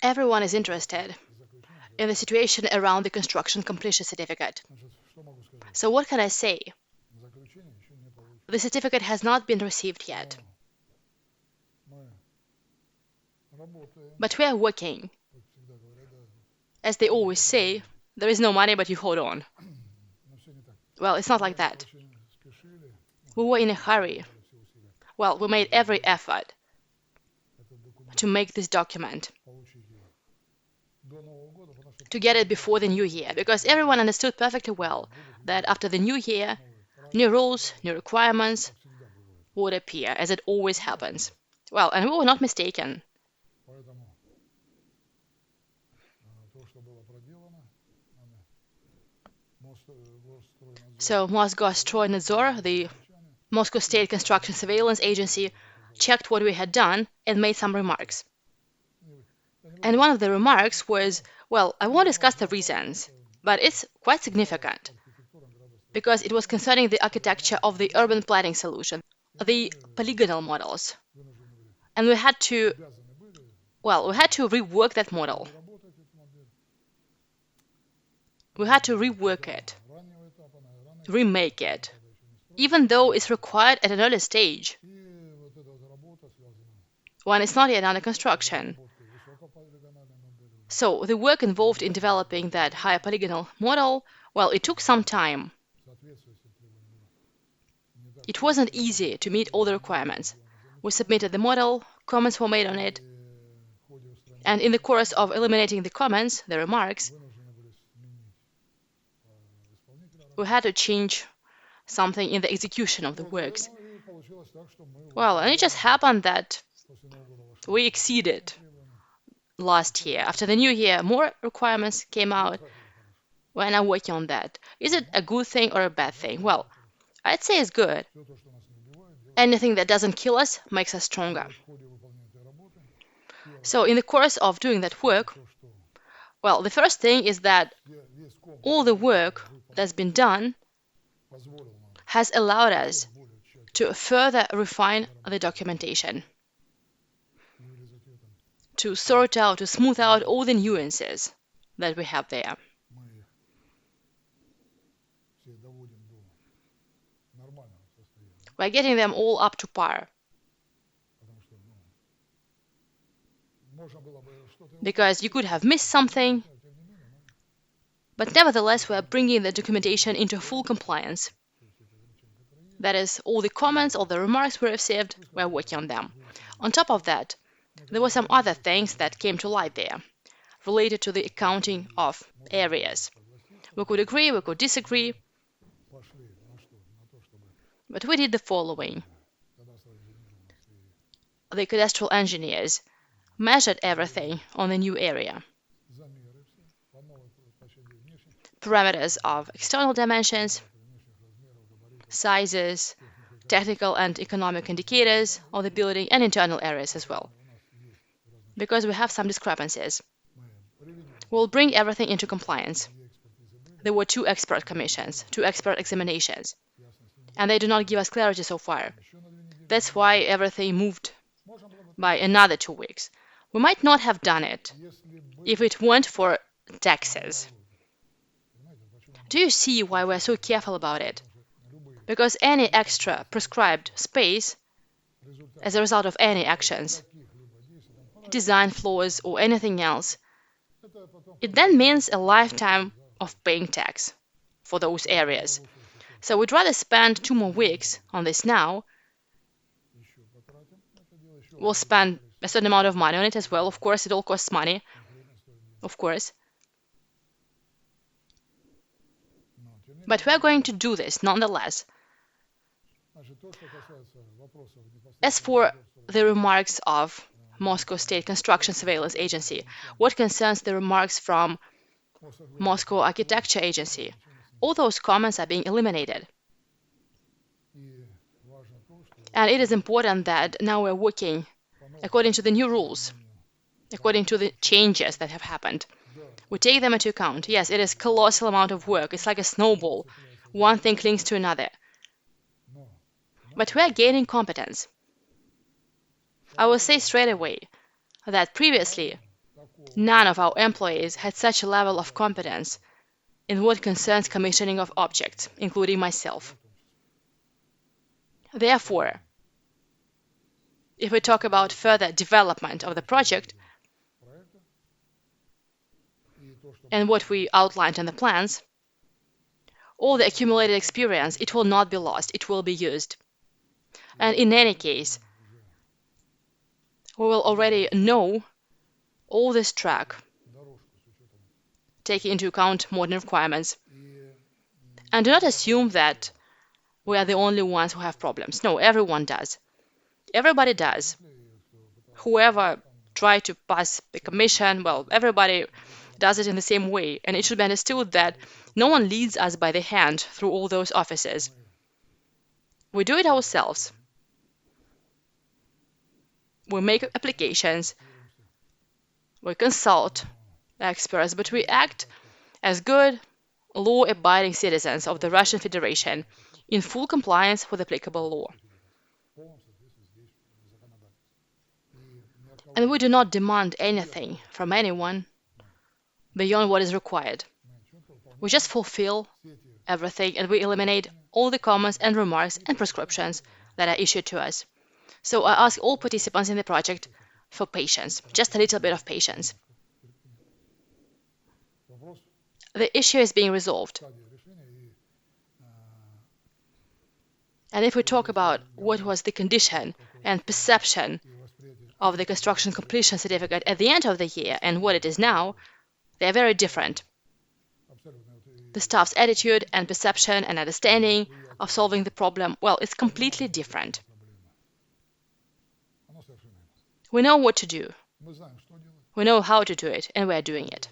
Everyone is interested in the situation around the construction completion certificate. So what can I say? The certificate has not been received yet, but we are working. As they always say, there is no money, but you hold on. Well, it's not like that. We were in a hurry. Well, we made every effort to make this document, to get it before the new year, because everyone understood perfectly well that after the new year, new rules, new requirements would appear, as it always happens. Well, and we were not mistaken. So Mosgostroynadzor, the Moscow State Construction Surveillance Agency, checked what we had done and made some remarks. And one of the remarks was, well, I won't discuss the reasons, but it's quite significant, because it was concerning the architecture of the urban planning solution, the polygonal models. And we had to rework that model. We had to rework it, remake it, even though it's required at an early stage, when it's not yet under construction. So the work involved in developing that higher polygonal model, well, it took some time. It wasn't easy to meet all the requirements. We submitted the model, comments were made on it, and in the course of eliminating the comments, the remarks, we had to change something in the execution of the works. Well, and it just happened that we exceeded last year. After the new year, more requirements came out. We're now working on that. Is it a good thing or a bad thing? Well, I'd say it's good. Anything that doesn't kill us makes us stronger. So in the course of doing that work, well, the first thing is that all the work that's been done has allowed us to further refine the documentation, to sort out, to smooth out all the nuances that we have there. We're getting them all up to par. Because you could have missed something, but nevertheless we're bringing the documentation into full compliance. That is, all the comments, all the remarks we received, we're working on them. On top of that, there were some other things that came to light there, related to the accounting of areas. We could agree, we could disagree, but we did the following. The cadastral engineers measured everything on the new area. Parameters of external dimensions, sizes, technical and economic indicators of the building, and internal areas as well. Because we have some discrepancies, we'll bring everything into compliance. There were 2 expert commissions, 2 expert examinations, and they do not give us clarity so far. That's why everything moved by another 2 weeks. We might not have done it if it weren't for taxes. Do you see why we're so careful about it? Because any extra prescribed space, as a result of any actions, design flaws or anything else, it then means a lifetime of paying tax for those areas. So we'd rather spend 2 more weeks on this now. We'll spend a certain amount of money on it as well. Of course, it all costs money. Of course. But we're going to do this nonetheless. As for the remarks of Moscow State Construction Surveillance Agency, what concerns the remarks from Moscow Architecture Agency, all those comments are being eliminated. And it is important that now we're working according to the new rules, according to the changes that have happened. We take them into account. Yes, it is a colossal amount of work. It's like a snowball. One thing clings to another. But we are gaining competence. I will say straight away, that previously none of our employees had such a level of competence in what concerns commissioning of objects, including myself. Therefore, if we talk about further development of the project and what we outlined in the plans, all the accumulated experience, it will not be lost, it will be used. And in any case, we will already know all this track, taking into account modern requirements. And do not assume that we are the only ones who have problems. No, everyone does. Everybody does. Whoever tried to pass the commission, well, everybody does it in the same way. And it should be understood that no one leads us by the hand through all those offices. We do it ourselves. We make applications, we consult experts, but we act as good, law-abiding citizens of the Russian Federation in full compliance with applicable law. And we do not demand anything from anyone beyond what is required. We just fulfill everything and we eliminate all the comments and remarks and prescriptions that are issued to us. So I ask all participants in the project for patience, just a little bit of patience. The issue is being resolved. And if we talk about what was the condition and perception of the construction completion certificate at the end of the year and what it is now, they are very different. The staff's attitude and perception and understanding of solving the problem, well, it's completely different. We know what to do. We know how to do it, and we are doing it.